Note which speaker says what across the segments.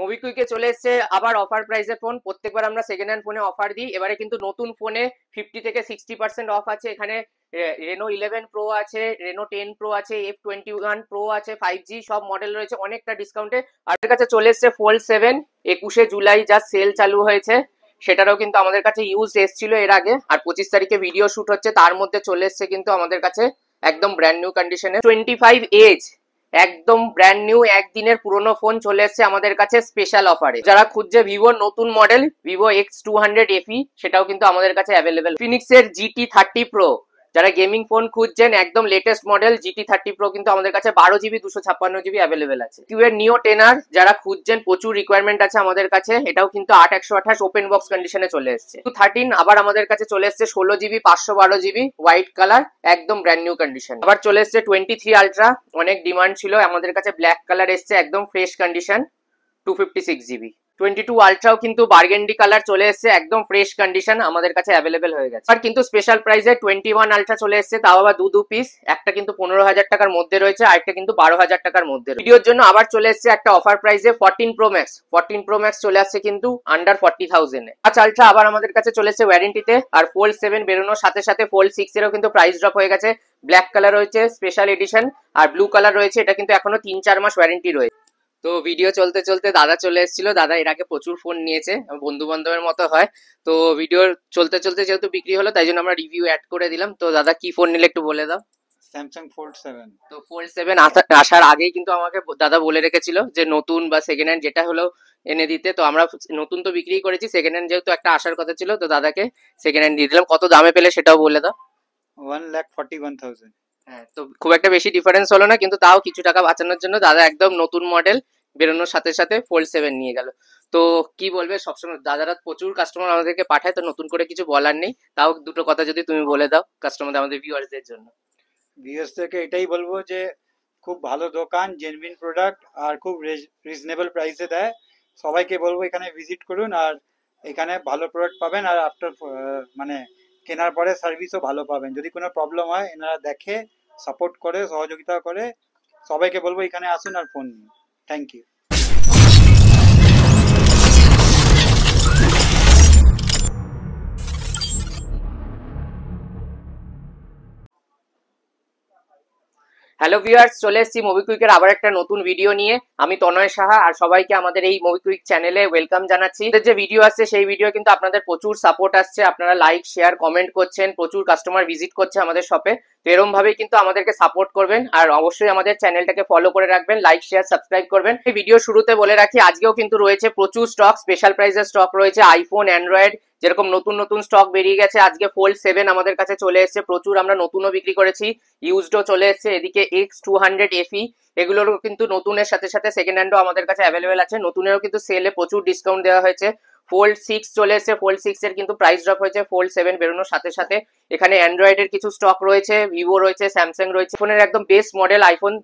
Speaker 1: মোবিকুইকে চলে এসেছে আবার অফার প্রাইসে ফোন। প্রত্যেকবার আমরা সেকেন্ড হ্যান্ড ফোনে অফার দিই, এবারে কিন্তু নতুন ফোনে 50 থেকে 60% অফ আছে। এখানে রেনো 11 প্রো আছে, রেনো 10 প্রো আছে, F21 প্রো আছে, 5G সব মডেল রয়েছে অনেকটা ডিসকাউন্টে। আর কাছে চলে এসেছে ফোল্ড 7 21শে জুলাই যা সেল চালু হয়েছে, সেটারও কিন্তু আমাদের কাছে ইউজ এসেছিল এর আগে। আর 25 তারিখে ভিডিও শুট হচ্ছে, তার মধ্যে চলে এসেছে কিন্তু আমাদের কাছে একদম ব্র্যান্ড নিউ কন্ডিশনে 25 একদম ব্র্যান্ড নিউ একদিনের পুরনো ফোন চলে এসেছে আমাদের কাছে স্পেশাল অফারে। যারা খুঁজছে ভিভোর নতুন মডেল ভিভো X200 FE, সেটাও কিন্তু আমাদের কাছে অ্যাভেলেবেল। ফিনিক্সের GT30 Pro, যারা গেমিং ফোন খুঁজছেন একদম লেটেস্ট মডেল GT30 Pro কিন্তু আমাদের কাছে 12GB 256GB অ্যাভেলেবেল আছে। কিউয়ের নিও 10R যারা খুঁজছেন, প্রচুর রিকোয়ারমেন্ট আছে আমাদের কাছে, এটাও কিন্তু 8/128 ওপেন বক্স কন্ডিশনে চলে এসেছে। 13 আবার আমাদের কাছে চলে এসেছে 16GB 512GB হোয়াইট কালার, একদম ব্র্যান্ড নিউ কন্ডিশন। আবার চলে এসেছে 23 আলট্রা, অনেক ডিমান্ড ছিল, আমাদের কাছে ব্ল্যাক কালার এসেছে একদম ফ্রেশ কন্ডিশন 256GB। 22 আলট্রাও কিন্তু বার্গেন্ডি কালার চলে এসেছে, একদম ফ্রেশ কন্ডিশন আমাদের কাছে অ্যাভেলেবেল হয়ে গেছে। আর কিন্তু স্পেশাল প্রাইসে 21 আলট্রা চলে এসেছে, তাও আবার দু পিস, একটা কিন্তু 15,000 টাকার মধ্যে রয়েছে, আর একটা কিন্তু 12,000 টাকার মধ্যে। ভিডিওর জন্য আবার চলে এসেছে একটা অফার প্রাইসে 14 প্রো ম্যাক্স চলে আসছে কিন্তু আন্ডার 40,000 এ। আচ্ছা আলট্রা আবার আমাদের কাছে চলে এসেছে ওয়ারেন্টিতে। আর ফোল্ড 7 বেরোনোর সাথে সাথে ফোল্ড 6 এরও কিন্তু প্রাইস ড্রপ হয়ে গেছে। ব্ল্যাক কালার রয়েছে স্পেশাল এডিশন, আর ব্লু কালার রয়েছে, এটা কিন্তু এখনো 3-4 মাস ওয়ারেন্টি রয়েছে। তো ভিডিও চলতে চলতে দাদা চলে এসেছিল। দাদা এর আগে প্রচুর ফোন নিয়েছে, বন্ধু বান্ধবের মতো হয়। তো ভিডিও চলতে চলতে যেহেতু বিক্রি হলো, তাই জন্য আমরা রিভিউ অ্যাড করে দিলাম। তো দাদা কি ফোন নিলে একটু বলে দাও।
Speaker 2: Samsung fold 7।
Speaker 1: তো ফোল্ড 7 আসার আগেই কিন্তু আমাকে দাদা বলে রেখেছিল যে নতুন বা সেকেন্ড হ্যান্ড যেটা হলো এনে দিতে। তো আমরা নতুন তো বিক্রি করেছি, সেকেন্ড হ্যান্ড যেহেতু একটা আসার কথা ছিল, তো দাদাকে সেকেন্ড হ্যান্ড দিয়ে দিলাম। কত দামে পেলে সেটাও বলে দাও।
Speaker 2: 1,41,000।
Speaker 1: হ্যাঁ, তো খুব একটা বেশি ডিফারেন্স হলো না, কিন্তু তাও কিছু টাকা বাঁচানোর জন্য দাদা একদম নতুন মডেল বেরোনোর সাথে সাথে ফোল্ড 7 নিয়ে গেল। তো কি বলবে, সবসময় দাদারা প্রচুর কাস্টমার আমাদেরকে পাঠায়, তো নতুন করে কিছু বলার নেই, তাও দুটো কথা যদি তুমি বলে দাও কাস্টমারদের, আমাদের ভিউয়ার্সদের জন্য।
Speaker 2: ভিউয়ার্সদেরকে এটাই বলবো যে খুব ভালো দোকান, জেনুইন প্রোডাক্ট, আর খুব রিজনেবল প্রাইসে দেয়। সবাইকে বলবো এখানে ভিজিট করুন, আর এখানে ভালো প্রোডাক্ট পাবেন, আর আফটার মানে কেনার পরে সার্ভিসও ভালো পাবেন। যদি কোনো প্রবলেম হয় এনারা দেখে সাপোর্ট করে, সহযোগিতা করে। সবাইকে বলবো এখানে আসুন আর ফোন নিন। Thank you.
Speaker 1: হ্যালো ভিউয়ার্স, চলে এসেছি মোবিকুইকের আবার একটা নতুন ভিডিও নিয়ে। আমি তনয় সাহা, আর সবাইকে আমাদের এই মোবিকুইক চ্যানেলে ওয়েলকাম জানাচ্ছি। যে ভিডিও আসছে সেই ভিডিও কিন্তু আপনাদের প্রচুর সাপোর্ট আসছে, আপনারা লাইক শেয়ার কমেন্ট করছেন, প্রচুর কাস্টমার ভিজিট করছে আমাদের শপে। তো এরকম ভাবেই কিন্তু আমাদেরকে সাপোর্ট করবেন, আর অবশ্যই আমাদের চ্যানেলটাকে ফলো করে রাখবেন, লাইক শেয়ার সাবস্ক্রাইব করবেন। এই ভিডিও শুরুতে বলে রাখি, আজকেও কিন্তু রয়েছে প্রচুর স্টক, স্পেশাল প্রাইসের স্টক রয়েছে। আইফোন, অ্যান্ড্রয়েড, যেরকম নতুন নতুন স্টক বেরিয়ে গেছে। আজকে ফোল্ড 7 আমাদের কাছে চলে এসেছে, প্রচুর আমরা নতুনও বিক্রি করেছি, ইউজডও চলে এসেছে। এদিকে X200 FE, এগুলোরও কিন্তু নতুনের সাথে সাথে সেকেন্ড হ্যান্ডও আমাদের কাছে অ্যাভেলেবেল আছে। নতুনেরও কিন্তু সেলে প্রচুর ডিসকাউন্ট দেওয়া হয়েছে। ফোল্ড 6 চলে এসেছে, ফোল্ড 6 এর কিন্তু প্রাইস ড্রপ হয়েছে ফোল্ড 7 বেরোনোর সাথে সাথে। এখানে অ্যান্ড্রয়েডের কিছু স্টক রয়েছে, ভিভো রয়েছে, স্যামসাং রয়েছে। ফোনের একদম বেস্ট মডেল আইফোন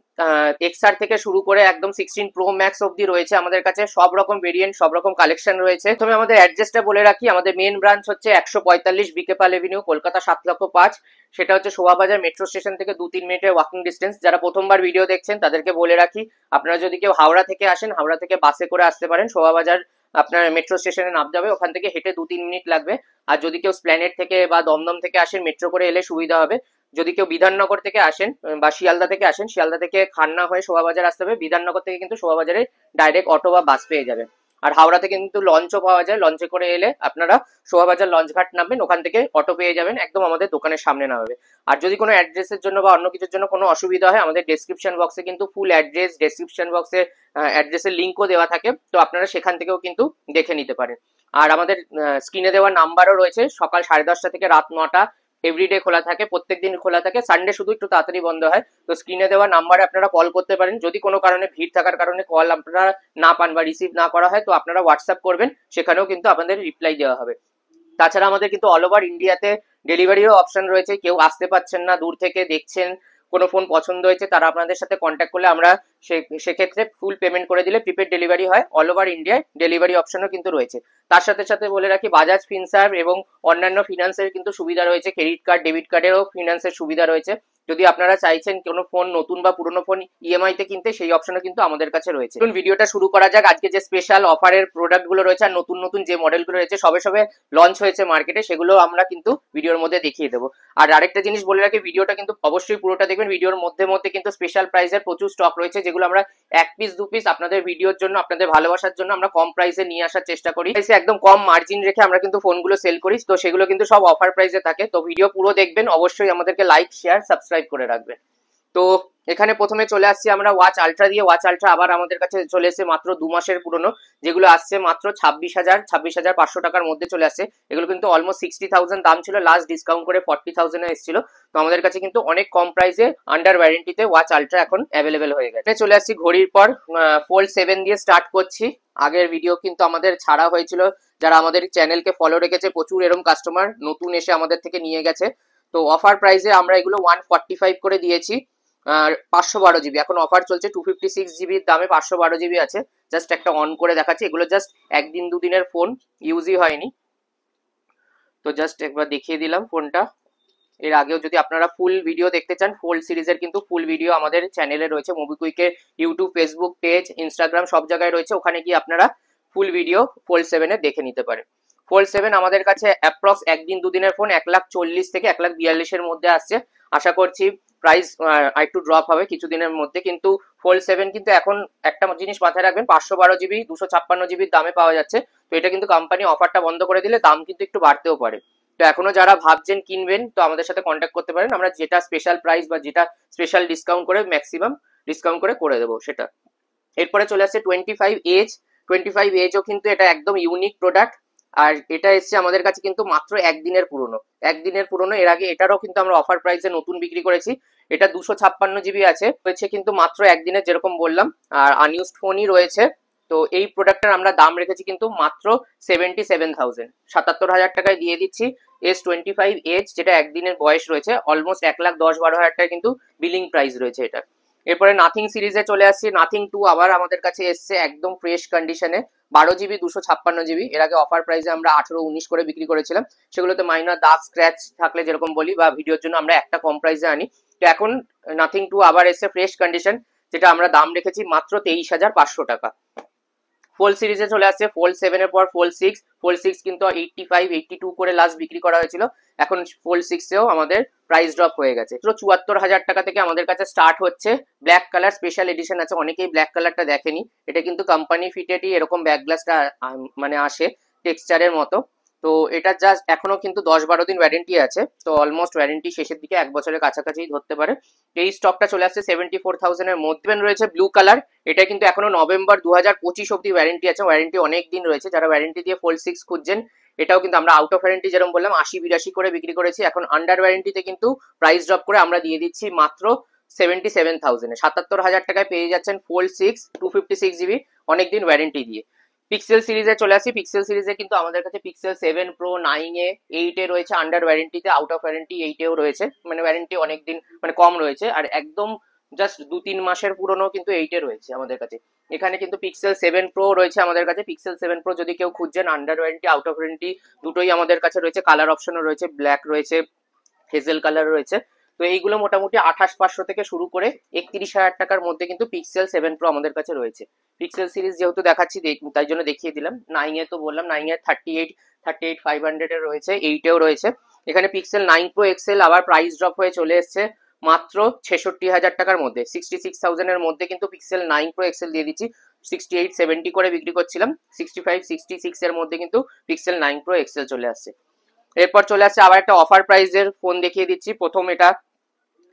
Speaker 1: XR থেকে শুরু করে একদম 16 প্রো ম্যাক্স অব্দি রয়েছে আমাদের কাছে। সব রকম ভেরিয়েন্ট, সব রকম কালেকশন রয়েছে। প্রথমে আমাদের অ্যাড্রেসটা বলে রাখি, আমাদের মেন ব্রাঞ্চ হচ্ছে 145 বিকেপাল এভিনিউ, কলকাতা 7,05,000। সেটা হচ্ছে শোভাবাজার মেট্রো স্টেশন থেকে 2-3 মিনিটের ওয়াকিং ডিস্টেন্স। যারা প্রথমবার ভিডিও দেখছেন তাদেরকে বলে রাখি, আপনারা যদি কেউ হাওড়া থেকে আসেন, হাওড়া থেকে বাসে করে আসতে পারেন। শোভাবাজার আপনার মেট্রো স্টেশনে নামতে হবে, ওখান থেকে হেঁটে 2-3 মিনিট লাগবে। আর যদি কেউ স্প্ল্যানেড থেকে বা দমদম থেকে আসেন, মেট্রো করে এলে সুবিধা হবে। যদি কেউ বিধাননগর থেকে আসেন বা শিয়ালদা থেকে আসেন, শিয়ালদা থেকে খান্না হয়ে শোভাবাজার আসতে হবে। বিধাননগর থেকে কিন্তু শোভাবাজারে ডাইরেক্ট অটো বা বাস পেয়ে যাবেন। আর হাওড়া থেকে কিন্তু লঞ্চও পাওয়া যায়, লঞ্চে করে এলে আপনারা শোভাবাজার লঞ্চঘাট নামবেন, ওখান থেকে অটো পেয়ে যাবেন, একদম আমাদের দোকানের সামনে নামবে। আর যদি কোনো অ্যাড্রেসের জন্য বা অন্য কিছুর জন্য কোনো অসুবিধা হয়, আমাদের ডেসক্রিপশন বক্সে কিন্তু ফুল অ্যাড্রেস, ডেসক্রিপশন বক্সে অ্যাড্রেসের লিঙ্কও দেওয়া থাকে, তো আপনারা সেখান থেকেও কিন্তু দেখে নিতে পারেন। আর আমাদের স্ক্রিনে দেওয়া নাম্বারও রয়েছে, সকাল 10:30 থেকে রাত 9টা এভরিডে খোলা থাকে, প্রত্যেকদিন খোলা থাকে। সানডে শুধু একটু তাড়াতাড়ি বন্ধ হয়। তো স্ক্রিনে দেওয়া নাম্বারে আপনারা কল করতে পারেন। যদি কোনো কারণে ভিড় থাকার কারণে কল আপনারা না পান বা রিসিভ না করা হয়, তো আপনারা হোয়াটসঅ্যাপ করবেন, সেখানেও কিন্তু আপনাদের রিপ্লাই দেওয়া হবে। তাছাড়া আমাদের কিন্তু অল ওভার ইন্ডিয়াতে ডেলিভারিরও অপশন রয়েছে। কেউ আসতে পারছেন না, দূর থেকে দেখছেন, কোনো ফোন পছন্দ হয়েছে, তারা আপনাদের সাথে কন্ট্যাক্ট করলে আমরা সেক্ষেত্রে ফুল পেমেন্ট করে দিলে প্রিপেড ডেলিভারি হয়। অল ওভার ইন্ডিয়ায় ডেলিভারি অপশনও কিন্তু রয়েছে। তার সাথে সাথে বলে রাখি, বাজাজ ফিনসার্ভ এবং অন্যান্য ফিনান্সের কিন্তু সুবিধা রয়েছে। ক্রেডিট কার্ড, ডেবিট কার্ডেরও ফিনান্সের সুবিধা রয়েছে। যদি আপনারা চাইছেন কোনো ফোন নতুন বা পুরনো ফোন ইএমআই তে কিনতে, সেই অপশনও কিন্তু আমাদের কাছে রয়েছে। এখন ভিডিওটা শুরু করা যাক। আজকে যে স্পেশাল অফারের প্রোডাক্ট গুলো রয়েছে আর নতুন নতুন যে মডেলগুলো রয়েছে সবে সবে লঞ্চ হয়েছে মার্কেটে, সেগুলো আমরা কিন্তু ভিডিওর মধ্যে দেখিয়ে দেবো। আর আরেকটা জিনিস বলে রাখি, ভিডিওটা কিন্তু অবশ্যই পুরোটা দেখবেন। ভিডিওর মধ্যে মধ্যে কিন্তু স্পেশাল প্রাইসের প্রচুর স্টক রয়েছে, যেগুলো আমরা 1 পিস 2 পিস আপনাদের ভিডিওর জন্য, আপনাদের ভালোবাসার জন্য আমরা কম প্রাইসে নিয়ে আসার চেষ্টা করি। একদম কম মার্জিন রেখে আমরা কিন্তু ফোনগুলো সেল করি, তো সেগুলো কিন্তু সব অফার প্রাইসে থাকে। তো ভিডিও পুরো দেখবেন, অবশ্যই আমাদেরকে লাইক শেয়ার সাবস্ক্রাইব করে রাখবেন। তো এখানে প্রথমে চলে আসছি আমরা ওয়াচ আলট্রা দিয়ে। ওয়াচ আলট্রা আবার আমাদের কাছে চলে এসেছে মাত্র 2 মাসের পুরনো, যেগুলো আসছে মাত্র 26,500 টাকার মধ্যে চলে আসছে। এগুলো কিন্তু অলমোস্ট 60,000 দাম ছিল, লাস্ট ডিসকাউন্ট করে 40,000 এ এসেছিল। তো আমাদের কাছে কিন্তু অনেক কম প্রাইসে আন্ডার ওয়ারেন্টিতে ওয়াচ আলট্রা এখন অ্যাভেলেবেল হয়ে গেছে। চলে আসছি ঘড়ির পর, ফোল্ড 7 দিয়ে স্টার্ট করছি। আগের ভিডিও কিন্তু আমাদের ছাড়া হয়েছিল, যারা আমাদের চ্যানেলকে ফলো রেখেছে প্রচুর এরকম কাস্টমার নতুন এসে আমাদের থেকে নিয়ে গেছে। তো অফার প্রাইসে আমরা এগুলো 145 করে দিয়েছি। আর 512 জিবি এখন অফার চলছে, 256 জিবির দামে 512 জিবি আছে। জাস্ট একটা অন করে দেখাচ্ছি, এগুলো জাস্ট একদিন দুদিনের ফোন, ইউজই হয়নি। তো জাস্ট একবার দেখিয়ে দিলাম ফোনটা। এর আগেও যদি আপনারা ফুল ভিডিও দেখতে চান, ফোল্ড সিরিজের কিন্তু ফুল ভিডিও আমাদের চ্যানেলে রয়েছে। মোবিকুইকের ইউটিউব, ফেসবুক পেজ, ইনস্টাগ্রাম সব জায়গায় রয়েছে, ওখানে গিয়ে আপনারা ফুল ভিডিও ফোল্ড 7 দেখে নিতে পারেন। ফোল্ড 7 আমাদের কাছে অ্যাপ্রক্স একদিন দুদিনের ফোন 1,40,000 থেকে 1,42,000 মধ্যে আসছে। আশা করছি প্রাইস একটু ড্রপ হবে কিছুদিনের মধ্যে। কিন্তু ফোল্ড 7 কিন্তু এখন একটা জিনিস মাথায় রাখবেন, 512 জিবি 256 জিবির দামে পাওয়া যাচ্ছে। তো এটা কিন্তু কোম্পানি অফারটা বন্ধ করে দিলে দাম কিন্তু একটু বাড়তেও পারে। তো এখনো যারা ভাবছেন কিনবেন, তো আমাদের সাথে কন্ট্যাক্ট করতে পারেন। আমরা যেটা স্পেশাল প্রাইস বা যেটা স্পেশাল ডিসকাউন্ট করে ম্যাক্সিমাম ডিসকাউন্ট করে দেবো সেটা। এরপরে চলে আসছে 25H। 25Hও কিন্তু এটা একদম ইউনিক প্রোডাক্ট, আর এটা এসছে আমাদের কাছে কিন্তু মাত্র একদিনের পুরনো। এর আগে এটারও কিন্তু আমরা অফার প্রাইসে নতুন বিক্রি করেছি। এটা 256 জিবি আছে, হয়েছে কিন্তু মাত্র একদিনের, যেরকম বললাম, আর আনইউজড ফোনই রয়েছে। তো এই প্রোডাক্টের আমরা দাম রেখেছি কিন্তু মাত্র 77,000, 77,000 টাকায় দিয়ে দিচ্ছি S25H, যেটা একদিনের বয়স রয়েছে। অলমোস্ট 1,10,12,000 টাকা কিন্তু বিলিং প্রাইস রয়েছে এটা। এরপরে নাথিং সিরিজে চলে আসছি। নাথিং 2 আবার আমাদের কাছে এসছে একদম ফ্রেশ কন্ডিশনে, 12 জিবি 256 জিবি। এর আগে অফার প্রাইসে আমরা 18-19 করে বিক্রি করেছিলাম। সেগুলোতে মাইনর দাগ স্ক্র্যাচ থাকলে যেরকম বলি, বা ভিডিওর জন্য আমরা একটা কম প্রাইসে আনি। তো এখন নাথিং 2 আবার এসছে ফ্রেশ কন্ডিশন, যেটা আমরা দাম রেখেছি মাত্র 23,500 টাকা। ফোল্ড সিরিজে চলে আসছে ফোল্ড 7 এর পর ফোল্ড 6। ফোল্ড 6 কিন্তু 85-82 করে লাস্ট বিক্রি করা হয়েছিল। এখন ফোল্ড 6 এও আমাদের প্রাইস ড্রপ হয়ে গেছে। 74,000 টাকা থেকে আমাদের কাছে স্টার্ট হচ্ছে। ব্ল্যাক কালার স্পেশাল এডিশন আছে, অনেকেই ব্ল্যাক কালারটা দেখেনি। এটা কিন্তু কোম্পানি ফিটেডই এরকম ব্যাক গ্লাসটা মানে আসে টেক্সচারের মতো। তো এটা জাস্ট এখনো কিন্তু 10-12 দিন ওয়ারেন্টি আছে, তো অলমোস্ট ওয়ারেন্টি শেষের দিকে, 1 বছরের কাছাকাছি ধরতে পারে। এই স্টকটা চলে আসছে 74,000 এর মধ্যে। রয়েছে ব্লু কালার, এটা কিন্তু এখনো নভেম্বর 2025 অব্দি ওয়ারেন্টি আছে। ওয়ারেন্টি অনেক দিন রয়েছে। যারা ওয়ারেন্টি দিয়ে ফোল্ড 6 খুঁজছেন, এটাও কিন্তু আমরা আউট অফ ওয়ারেন্টি যেরকম বললাম 80-82 করে বিক্রি করেছি। এখন আন্ডার ওয়ারেন্টিতে কিন্তু প্রাইস ড্রপ করে আমরা দিয়ে দিচ্ছি মাত্র 77,000 এ। 77,000 টাকায় পেয়ে যাচ্ছেন ফোল্ড 6 256 জিবি অনেকদিন ওয়ারেন্টি দিয়ে। পিক্সেল সিরিজে চলে আসি। পিক্সেল সিরিজে কিন্তু আমাদের কাছে পিক্সেল 7 প্রো 9 এ 8 এ রয়েছে আন্ডার ওয়ারেন্টিতে, আউট অফ ওয়ারেন্টি 8 এও রয়েছে, মানে ওয়ারেন্টি অনেকদিন মানে কম রয়েছে। আর একদম জাস্ট 2-3 মাসের পুরনো কিন্তু 8 এ রয়েছে আমাদের কাছে। এখানে কিন্তু পিক্সেল 7 প্রো রয়েছে আমাদের কাছে। পিক্সেল 7 প্রো যদি কেউ খুঁজছেন, under warranty out of warranty দুটোই আমাদের কাছে রয়েছে। কালার অপশনও রয়েছে, ব্ল্যাক রয়েছে, হেজেল কালার রয়েছে। তো এইগুলো মোটামুটি 28,500 থেকে শুরু করে 31,000 টাকার মধ্যে কিন্তু পিক্সেল 7 প্রো আমাদের কাছে রয়েছে। পিক্সেল সিরিজ যেহেতু দেখাচ্ছি তাই জন্য দেখিয়ে দিলাম। 9 এ তো বললাম, 9 এ 38,500 এর রয়েছে, 8 এও রয়েছে। এখানে পিক্সেল 9 প্রো এক্সেল আবার প্রাইস ড্রপ হয়ে চলে এসছে মাত্র 66,000 টাকার মধ্যে। 66,000 এর মধ্যে কিন্তু পিক্সেল 9 প্রো এক্সেল দিয়ে দিচ্ছি। 68-70 করে বিক্রি করছিলাম, 65-66 এর মধ্যে কিন্তু পিক্সেল 9 প্রো এক্সেল চলে আসছে। এরপর চলে আসছে আবার একটা অফার প্রাইসের ফোন দেখিয়ে দিচ্ছি। প্রথম এটা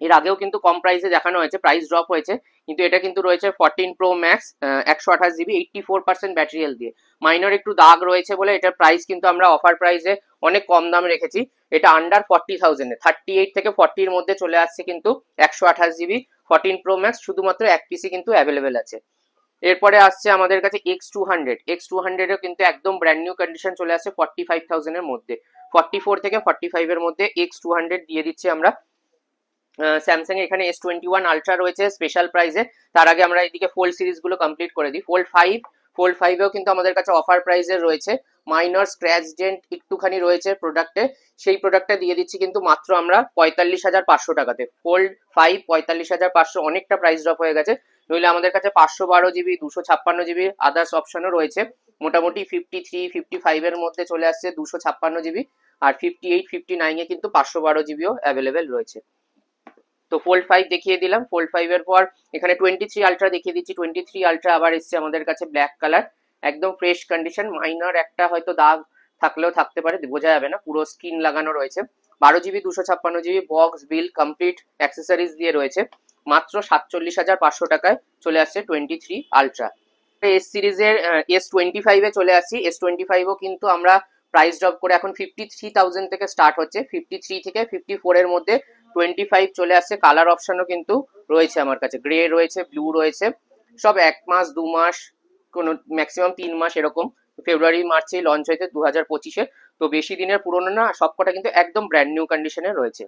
Speaker 1: এর আগেও কিন্তু কম প্রাইসে দেখানো হয়েছে, প্রাইস ড্রপ হয়েছে, কিন্তু এটা কিন্তু রয়েছে 14 pro max 128 GB 84% battery health দিয়ে। মাইনর একটু দাগ রয়েছে বলে এটার প্রাইস কিন্তু আমরা অফার প্রাইসে অনেক কম দাম রেখেছি। এটা আন্ডার 40,000 এ 38 থেকে 40 এর মধ্যে চলে আসছে কিন্তু 128 জিবি 14 প্রো ম্যাক্স, শুধুমাত্র এক পিসি কিন্তু অ্যাভেলেবেল আছে। এরপরে আসছে আমাদের কাছে X200 এও কিন্তু একদম ব্র্যান্ড নিউ কন্ডিশন চলে আসছে 45,000 এর মধ্যে। 44 থেকে 45 এর মধ্যে X200 দিয়ে দিচ্ছি আমরা। স্যামসাং এ এখানে S21 আলট্রা রয়েছে স্পেশাল প্রাইসে। তার আগে আমরা এদিকে ফোল্ড সিরিজ গুলো কমপ্লিট করে দিই। ফোল্ড 5 এও কিন্তু আমাদের কাছে অফার প্রাইসে রয়েছে মাইনর স্ক্র্যাচ ডেন্ট একটুখানি রয়েছে প্রোডাক্টে, সেই প্রোডাক্টটা দিয়ে দিচ্ছি কিন্তু মাত্র আমরা 45,500 টাকাতে। ফোল্ড 5 45,500, অনেকটা প্রাইস ড্রপ হয়ে গেছে। নইলে আমাদের কাছে 512 জিবি 256 জিবি আদার্স অপশনও রয়েছে। মোটামুটি 53 55 এর মধ্যে চলে আসছে 256 জিবি, আর 58 59 কিন্তু 512 জিবিও অ্যাভেলেবেল রয়েছে। তো ফোল্ড 5 দেখিয়ে দিলাম। ফোল্ড 5 এর পর এখানে 23 আলট্রা দেখিয়ে দিচ্ছি। 23 আলট্রা আবার এসছে আমাদের কাছে ব্ল্যাক কালার, একদম ফ্রেশ কন্ডিশন। মাইনর একটা হয়তো দাগ থাকলেও থাকতে পারে, বোঝা যাবে না, পুরো স্ক্রিন লাগানো রয়েছে। 12 জিবি 256 জিবি বক্স বিল কমপ্লিট অ্যাক্সেসরিজ দিয়ে রয়েছে। মাত্র 47,500 টাকায় চলে আসছে 23 আলট্রা। এস সিরিজের S25 চলে আসছি। S25ও কিন্তু আমরা প্রাইস ড্রপ করে এখন 53,000 থেকে স্টার্ট হচ্ছে। 53 থেকে 54 এর মধ্যে 25 চলে আসছে। কালার অপশনও কিন্তু রয়েছে আমার কাছে, গ্রে রয়েছে, ব্লু রয়েছে, সব 1 মাস 2 মাস, কোনো ম্যাক্সিমাম 3 মাস এরকম। ফেব্রুয়ারি মার্চেই লঞ্চ হয়েছে 2025-এ, তো বেশি দিনের পুরনো না, সবকটা কিন্তু একদম ব্র্যান্ড নিউ কন্ডিশনে রয়েছে।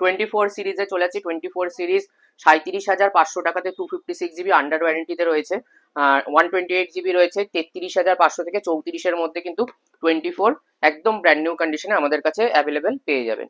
Speaker 1: 24 সিরিজে চলে আসছি। 24 সিরিজ 37,500 টাকাতে 256 জিবি আন্ডার ওয়ারেন্টিতে রয়েছে। আর 128 জিবি রয়েছে 33,500 থেকে 34-এর মধ্যে কিন্তু 24 একদম ব্র্যান্ড নিউ কন্ডিশনে আমাদের কাছে অ্যাভেলেবেল পেয়ে যাবেন।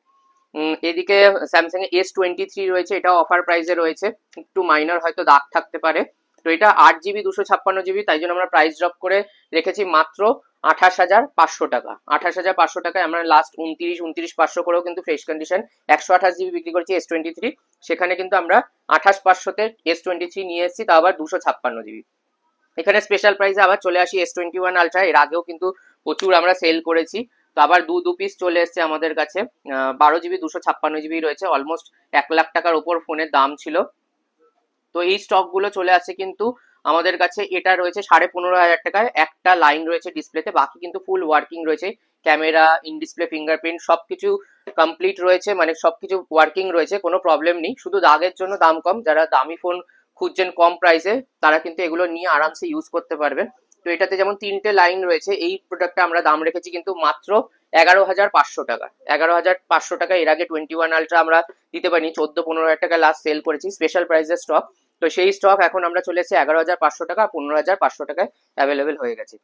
Speaker 1: এদিকে স্যামসাং এর S23 রয়েছে, এটা অফার প্রাইসে রয়েছে, একটু মাইনর হয়তো দাগ থাকতে পারে। তো এটা 8 জিবি 256 জিবি, তাই জন্য আমরা প্রাইস ড্রপ করে রেখেছি মাত্র 28,500 টাকা। 28,500 টাকায় আমরা লাস্ট 29,500 করেও কিন্তু ফ্রেশ কন্ডিশন 128 জিবি বিক্রি করেছি S23, সেখানে কিন্তু আমরা 28,500-তে S23 নিয়ে এসেছি, তা আবার 256 জিবি। এখানে স্পেশাল প্রাইসে আবার চলে আসি S21 আলট্রা, এর আগেও কিন্তু প্রচুর আমরা সেল করেছি, তো আবার দু পিস চলে এসছে আমাদের কাছে। 12 জিবি 256 জিবি রয়েছে, অলমোস্ট 1 লাখ টাকার উপর ফোনের দাম ছিল। তো এই স্টকগুলো চলে আসছে কিন্তু আমাদের কাছে। এটা রয়েছে 15,500 টাকায়, একটা লাইন রয়েছে ডিসপ্লেতে, বাকি কিন্তু ফুল ওয়ার্কিং রয়েছে। ক্যামেরা, ইন ডিসপ্লে ফিঙ্গারপ্রিন্ট সবকিছু কমপ্লিট রয়েছে, মানে সবকিছু ওয়ার্কিং রয়েছে, কোনো প্রবলেম নেই। শুধু দাগের জন্য দাম কম। যারা দামি ফোন খুঁজছেন কম প্রাইসে, তারা কিন্তু এগুলো নিয়ে আরামসে ইউজ করতে পারবেন। তো এটাতে যেমন 3টে লাইন রয়েছে। এই প্রোডাক্টটা আমরা দাম রেখেছি কিন্তু মাত্র 11,500 টাকা। 11,500 টাকা। এর আগে 21 আলট্রা আমরা দিতে পারিনি, 14-15,000 টাকা লাস্ট সেল করেছি, স্পেশাল প্রাইসের স্টক। তো সেই স্টক এখন আমরা চলে এসেছি 11,500 টাকা, 15,500 টাকায় অ্যাভেলেবেল হয়ে গেছে।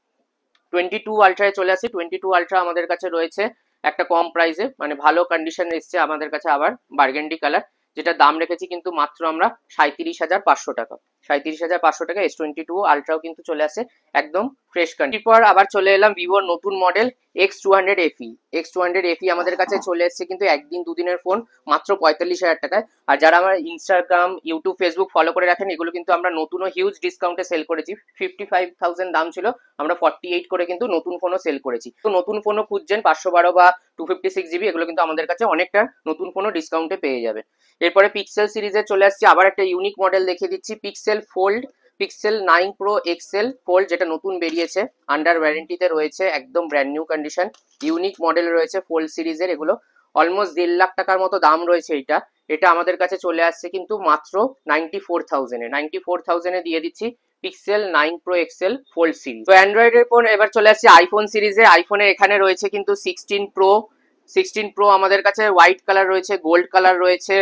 Speaker 1: 22 আলট্রায় চলে আসি। 22 আলট্রা আমাদের কাছে রয়েছে একটা কম প্রাইসে, মানে ভালো কন্ডিশন এসছে আমাদের কাছে, আবার বার্গেন্ডি কালার, যেটা দাম রেখেছি কিন্তু মাত্র আমরা 37,500 টাকা। 37,500 টাকা। S22 আলট্রাও কিন্তু চলে আসে একদম ফ্রেশ কন্ডিশন। এরপর আবার চলে এলাম ভিভোর নতুন model X200 FE। X200 FE আমাদের কাছে চলে এসছে কিন্তু একদিন দুদিনের ফোন, মাত্র 45,000 টাকায়। আর যারা আমার ইনস্টাগ্রাম, ইউটিউব, ফেসবুক ফলো করে রাখেন, এগুলো কিন্তু আমরা নতুন ও হিউজ ডিসকাউন্টে সেল করেছি। 55,000 দাম ছিল, আমরা 48 করে কিন্তু নতুন ফোনও সেল করেছি। তো নতুন ফোনও খুঁজছেন 512 বা 256 জিবি, এগুলো কিন্তু আমাদের কাছে অনেকটা নতুন ফোনও ডিসকাউন্টে পেয়ে যাবে। এরপরে পিক্সেল সিরিজে চলে আসছি, আবার একটা ইউনিক মডেল দেখিয়ে দিচ্ছি। Pixel Fold, Pixel 9 Pro XL Fold, যেটা নতুন বেরিয়েছে, আন্ডার ওয়ারেন্টিতে রয়েছে, একদম brand new condition, unique model রয়েছে ফোল্ড সিরিজের। এগুলো অলমোস্ট 1.5 লাখ টাকার মতো দাম রয়েছে। এটা আমাদের কাছে চলে আসছে কিন্তু মাত্র 94,000-এ। 94,000-এ দিয়ে দিচ্ছি Pixel 9 Pro XL Fold series. তো অ্যান্ড্রয়েডের পর এবার চলে আসছি আইফোন সিরিজে। আইফোনে এখানে রয়েছে কিন্তু 16 প্রো আমাদের কাছে হোয়াইট কালার রয়েছে, গোল্ড কালার রয়েছে,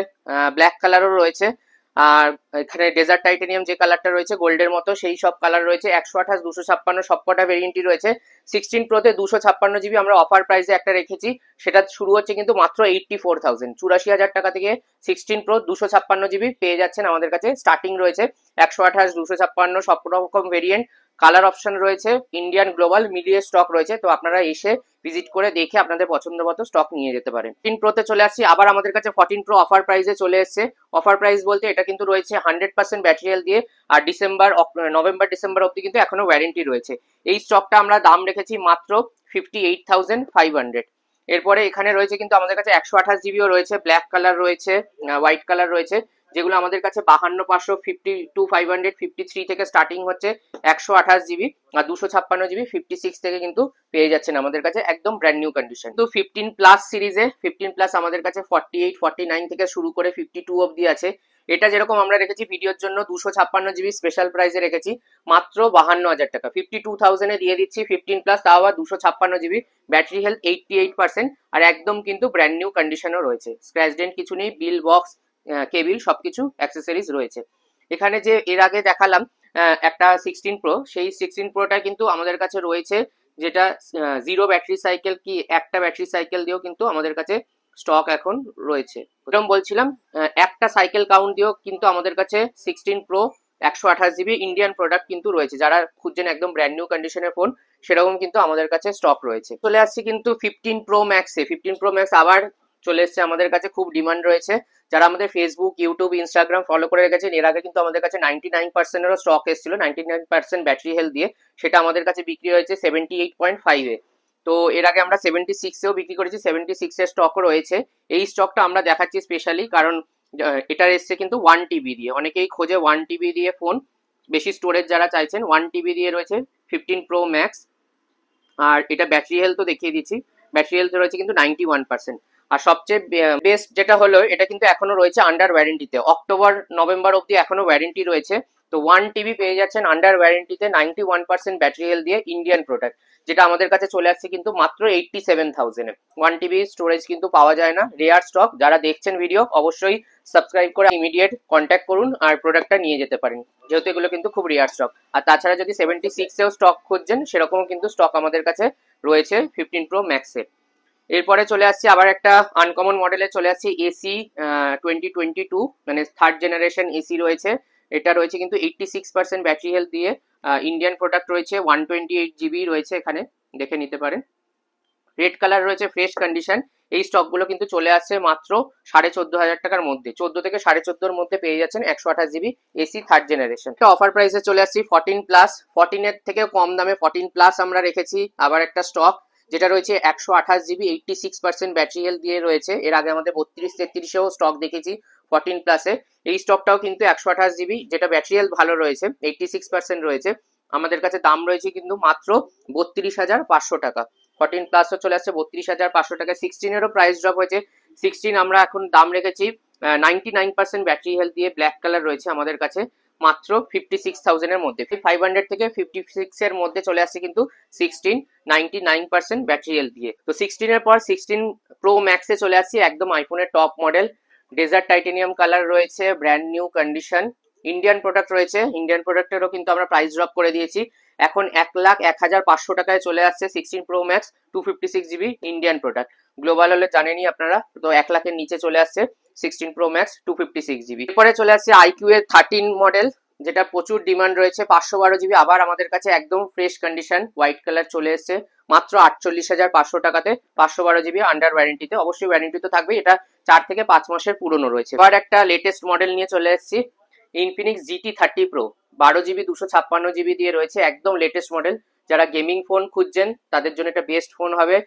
Speaker 1: ব্ল্যাক কালারও রয়েছে, আর এখানে ডেজার্ট টাইটেনিয়াম যে কালারটা রয়েছে গোল্ডের মতো, সেই সব কালার রয়েছে। 128, 256 সবকটা ভেরিয়েন্টই রয়েছে। 16 প্রোতে 256 জিবি আমরা অফার প্রাইসে একটা রেখেছি, সেটা শুরু হচ্ছে কিন্তু মাত্র 84,000, 84,000 টাকা থেকে 16 প্রো 256 জিবি পেয়ে যাচ্ছেন আমাদের কাছে। স্টার্টিং রয়েছে 128, 256 সব রকম ভেরিয়েন্ট, কালার অপশন রয়েছে, ইন্ডিয়ান গ্লোবাল মিলিয়ে স্টক রয়েছে। তো আপনারা এসে ভিজিট করে দেখে আপনাদের পছন্দ মতো স্টক নিয়ে যেতে পারেন। 14 প্রোতে চলে আসছি, আবার আমাদের কাছে 14 প্রো অফার প্রাইসে চলে এসেছে। অফার প্রাইস বলতে এটা কিন্তু রয়েছে 100% ব্যাটারি হেলথ দিয়ে, আর নভেম্বর ডিসেম্বর অব্দি কিন্তু এখনো ওয়ারেন্টি রয়েছে। এই স্টকটা আমরা দাম রেখেছি মাত্র 58,500। এরপরে এখানে রয়েছে কিন্তু আমাদের কাছে 128 জিবিও রয়েছে, ব্ল্যাক কালার রয়েছে, হোয়াইট কালার রয়েছে, যেগুলো আমাদের কাছে 52,500, 52,500, 53 থেকে স্টার্টিং হচ্ছে 128 জিবি, আর 256 জিবি 56 থেকে কিন্তু পেয়ে যাচ্ছেন আমাদের কাছে একদম ব্র্যান্ড নিউ কন্ডিশন। তো 15 প্লাস সিরিজে 15 প্লাস আমাদের কাছে 48, 49 থেকে শুরু করে 52 অব্দি আছে। এটা যেরকম আমরা রেখেছি ভিডিওর জন্য 256 জিবি স্পেশাল প্রাইসে রেখেছি মাত্র 52,000 টাকা। 52,000-এ দিয়ে দিচ্ছি 15 প্লাস, তাও আবার 256 জিবি, ব্যাটারি হেলথ 88%, আর একদম কিন্তু ব্র্যান্ড নিউ কন্ডিশনও রয়েছে, স্ক্র্যাচ ডেন্ট কিছু নেই, বিল বক্স, কেবিল সবকিছু অ্যাক্সেসরিজ রয়েছে। এখানে যে এর আগে দেখালাম একটা 16 প্রো, সেই 16 প্রোটা কিন্তু আমাদের কাছে রয়েছে যেটা 0 ব্যাটারি সাইকেল কি একটা ব্যাটারি সাইকেল দিয়েও কিন্তু আমাদের কাছে স্টক এখন রয়েছে। যেরকম বলছিলাম একটা সাইকেল কাউন্ট দিয়েও কিন্তু আমাদের কাছে 16 প্রো 128 জিবি ইন্ডিয়ান প্রোডাক্ট কিন্তু রয়েছে। যারা খুঁজছেন একদম ব্র্যান্ড নিউ কন্ডিশনের ফোন, সেরকম কিন্তু আমাদের কাছে স্টক রয়েছে। চলে আসছি কিন্তু 15 প্রো ম্যাক্সে। 15 প্রো ম্যাক্স আবার চলে এসছে আমাদের কাছে, খুব ডিমান্ড রয়েছে। যারা আমাদের ফেসবুক, ইউটিউব, ইনস্টাগ্রাম ফলো করে রেখেছেন, এর আগে কিন্তু আমাদের কাছে 99%-এরও স্টক এসেছিল 99% ব্যাটারি হেলথ দিয়ে। সেটা আমাদের কাছে বিক্রি হয়েছে 78.5-এ। তো এর আগে আমরা 76-এও বিক্রি করেছি, 76-এর স্টকও রয়েছে। এই স্টকটা আমরা দেখাচ্ছি স্পেশালি কারণ এটার এসছে কিন্তু 1 TB দিয়ে। অনেকেই খোঁজে 1 TB দিয়ে ফোন, বেশি স্টোরেজ যারা চাইছেন 1 TB দিয়ে রয়েছে 15 প্রো ম্যাক্স। আর এটা ব্যাটারি হেলথও দেখিয়ে দিচ্ছি, ব্যাটারি হেলথ রয়েছে কিন্তু 91%। আর সবচেয়ে বেস্ট যেটা হলো, এটা কিন্তু এখনো রয়েছে আন্ডার ওয়ারেন্টিতে, অক্টোবর নভেম্বর অব্দি এখনো ওয়ারেন্টি রয়েছে। তো 1 TB পেয়ে যাচ্ছেন আন্ডার ওয়ারেন্টিতে 91% ব্যাটারি হেলথ দিয়ে ইন্ডিয়ান প্রোডাক্ট, যেটা আমাদের কাছে চলে আসছে কিন্তু মাত্র 87,000-এ। 1 TB স্টোরেজ কিন্তু পাওয়া যায় না, রেয়ার স্টক। যারা দেখছেন ভিডিও অবশ্যই সাবস্ক্রাইব করে ইমিডিয়েট কন্ট্যাক্ট করুন আর প্রোডাক্টটা নিয়ে যেতে পারেন, যেহেতু এগুলো কিন্তু খুব রেয়ার স্টক। আর তাছাড়া যদি 76-এও স্টক খুঁজছেন, সেরকমও কিন্তু স্টক আমাদের কাছে রয়েছে 15 প্রো ম্যাক্সে। এরপরে চলে আসছি আবার একটা আনকমন মডেলে, চলে আসছি এসি 2022, মানে থার্ড জেনারেশন এসি রয়েছে। এটা রয়েছে কিন্তু 86% ব্যাটারি হেলথ দিয়ে, ইন্ডিয়ান প্রোডাক্ট রয়েছে, 128 GB রয়েছে, এখানে দেখে নিতে পারেন। রেড কালার রয়েছে, ফ্রেশ কন্ডিশন। এই স্টকগুলো কিন্তু চলে আসছে মাত্র 14,500 টাকার মধ্যে, 14 থেকে 14,500-এর মধ্যে পেয়ে যাচ্ছেন 128 GB AC third generation. Offer প্রাইসে চলে আসছি 14 প্লাস, 14-এর থেকে কম দামে 14 প্লাস আমরা রেখেছি আবার একটা স্টক, যেটা রয়েছে 128 GB 86% ব্যাটারি হেলথ দিয়ে রয়েছে। এর আগে আমাদের 32-33-এও স্টক দেখেছি 14 প্লাসে। এই স্টকটাও কিন্তু 128 GB, যেটা ব্যাটারি হেলথ ভালো রয়েছে, 86% রয়েছে। আমাদের কাছে দাম রয়েছে কিন্তু মাত্র 32,500 টাকা। 14 প্লাসও চলে আসছে 32,500 টাকা। 16-এরও প্রাইস ড্রপ হয়েছে। 16 আমরা এখন দাম রেখেছি 99% ব্যাটারি হেলথ দিয়ে, ব্ল্যাক কালার রয়েছে আমাদের কাছে, মাত্র 56,000-এর মধ্যে। 500 থেকে 56-এর মধ্যে চলে আসছে কিন্তু 16 99% ব্যাটারি হেলথ দিয়ে। তো 16-এর পর 16 প্রো ম্যাক্সে চলে আসছি, একদম আইফোনের top model, desert titanium colour রয়েছে, brand new condition, Indian product রয়েছে। ইন্ডিয়ান প্রোডাক্টেরও কিন্তু আমরা প্রাইস ড্রপ করে দিয়েছি, এখন 1,01,500 টাকায় চলে আসছে 16 pro max 256 GB Indian product. Global হলে জানেনই আপনারা, তো 1 লাখের নিচে চলে আসছে 16 প্রো ম্যাক্স 256 GB। এরপরে চলে আসছে iQOO এর 13 মডেল, যেটা প্রচুর ডিমান্ড রয়েছে, 512 GB। আবার আমাদের কাছে একদম ফ্রেশ কন্ডিশন, হোয়াইট কালার চলে এসছে মাত্র 48,500 টাকাতে, 512 GB আন্ডার ওয়ারেন্টিতে। অবশ্যই ওয়ারেন্টি তো থাকবে, এটা 4 থেকে 5 মাসের পুরনো রয়েছে। এবার একটা লেটেস্ট মডেল নিয়ে চলে এসেছি, Infinix GT 30 Pro, 12 GB 256 GB দিয়ে রয়েছে, একদম লেটেস্ট মডেল। যারা গেমিং ফোন খুঁজছেন তাদের জন্য এটা বেস্ট ফোন হবে।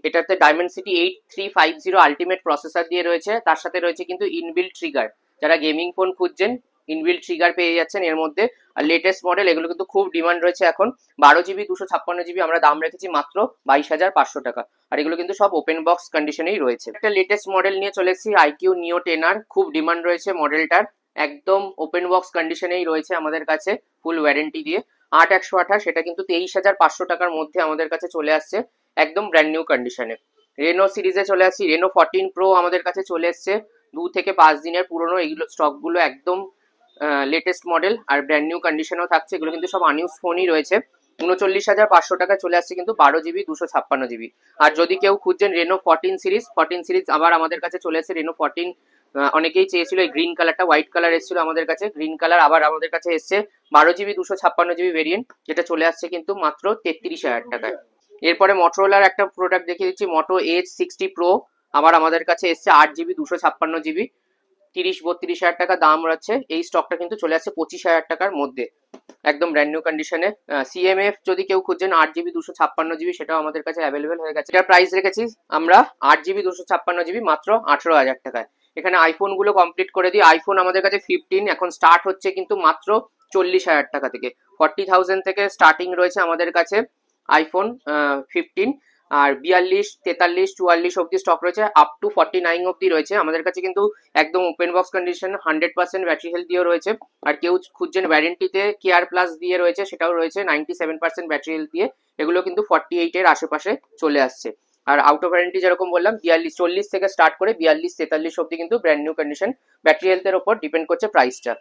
Speaker 1: এটাতে ডায়মেনসিটি 8350 আলটিমেট প্রসেসর দিয়ে রয়েছে, তার সাথে রয়েছে কিন্তু ইনবিল্ট ট্রিগার। যারা গেমিং ফোন খুঁজছেন ইনবিল্ট ট্রিগার পেয়ে যাচ্ছেন এর মধ্যে। আর লেটেস্ট মডেল, এগুলো কিন্তু খুব ডিমান্ড রয়েছে এখন। 12 GB 256 GB আমরা দাম রেখেছি মাত্র 22,500 টাকা। আর এগুলো কিন্তু সব ওপেন বক্স কন্ডিশনেই রয়েছে। একটা লেটেস্ট মডেল নিয়ে চলে এসেছি, iQOO Neo 10R, খুব ডিমান্ড রয়েছে মডেলটার, একদম ওপেন বক্স কন্ডিশনেই রয়েছে আমাদের কাছে, ফুল ওয়ারেন্টি দিয়ে। 8128, সেটা কিন্তু 23,500 টাকার মধ্যে আমাদের কাছে চলে আসছে, একদম ব্র্যান্ড নিউ কন্ডিশনে। রেনো সিরিজে চলে আসছি, রেনো 14 প্রো আমাদের কাছে চলে এসছে, 2 থেকে 5 দিনের পুরনো। এইগুলো স্টকগুলো একদম লেটেস্ট মডেল আর ব্র্যান্ড নিউ কন্ডিশনেও থাকছে, এগুলো কিন্তু সব আনইউজ ফোনই রয়েছে। 39,500 টাকায় চলে আসছে কিন্তু 12 GB 256 GB। আর যদি কেউ খুঁজছেন রেনো 14 সিরিজ, 14 সিরিজ আবার আমাদের কাছে চলে এসেছে রেনো 14। অনেকেই চেয়েছিল এই গ্রিন কালারটা, হোয়াইট কালার এসেছিল আমাদের কাছে, গ্রিন কালার আবার আমাদের কাছে এসছে 12 GB 256 GB ভেরিয়েন্ট, যেটা চলে আসছে কিন্তু মাত্র 33,000 টাকায়। এরপরে মোটরোলার একটা প্রোডাক্ট দেখিয়ে দিচ্ছি, মোটো Edge 60 Pro, আবার আমাদের কাছে এসছে 8 GB 256 GB, 30-32,000 টাকা দাম রয়েছে। এই স্টকটা কিন্তু চলে আসছে 25,000 টাকার মধ্যে, একদম ব্র্যান্ড নিউ কন্ডিশনে। CMF যদি কেউ খুঁজছেন 8 GB 256 GB, সেটাও আমাদের কাছে অ্যাভেলেবেল হয়ে গেছে। এটার প্রাইস রেখেছি আমরা 8 GB 256 GB মাত্র 18,000 টাকায়। এখানে আইফোন গুলো কমপ্লিট করে দিই। আইফোন আমাদের কাছে 15 এখন স্টার্ট হচ্ছে কিন্তু মাত্র 40,000 টাকা থেকে, 40,000 থেকে স্টার্টিং রয়েছে আমাদের কাছে আইফোন 15। আর 42, 43, 44 অব্দি স্টক রয়েছে, আপ টু 49 অব্দি রয়েছে আমাদের কাছে, কিন্তু একদম open box condition, 100% battery health দিয়ে রয়েছে। আর কেউ খুঁজছেন ওয়ারেন্টিতে, কেয়ার প্লাস দিয়ে রয়েছে, সেটাও রয়েছে 97% ব্যাটারি হেলথ দিয়ে। এগুলো কিন্তু 48-এর আশেপাশে চলে আসছে। আর আউট অফ ওয়ারেন্টি যেরকম বললাম 42, 40 থেকে স্টার্ট করে 42, 43 অব্দি কিন্তু ব্র্যান্ড নিউ কন্ডিশন। ব্যাটারি হেলথের ওপর ডিপেন্ড করছে প্রাইসটা।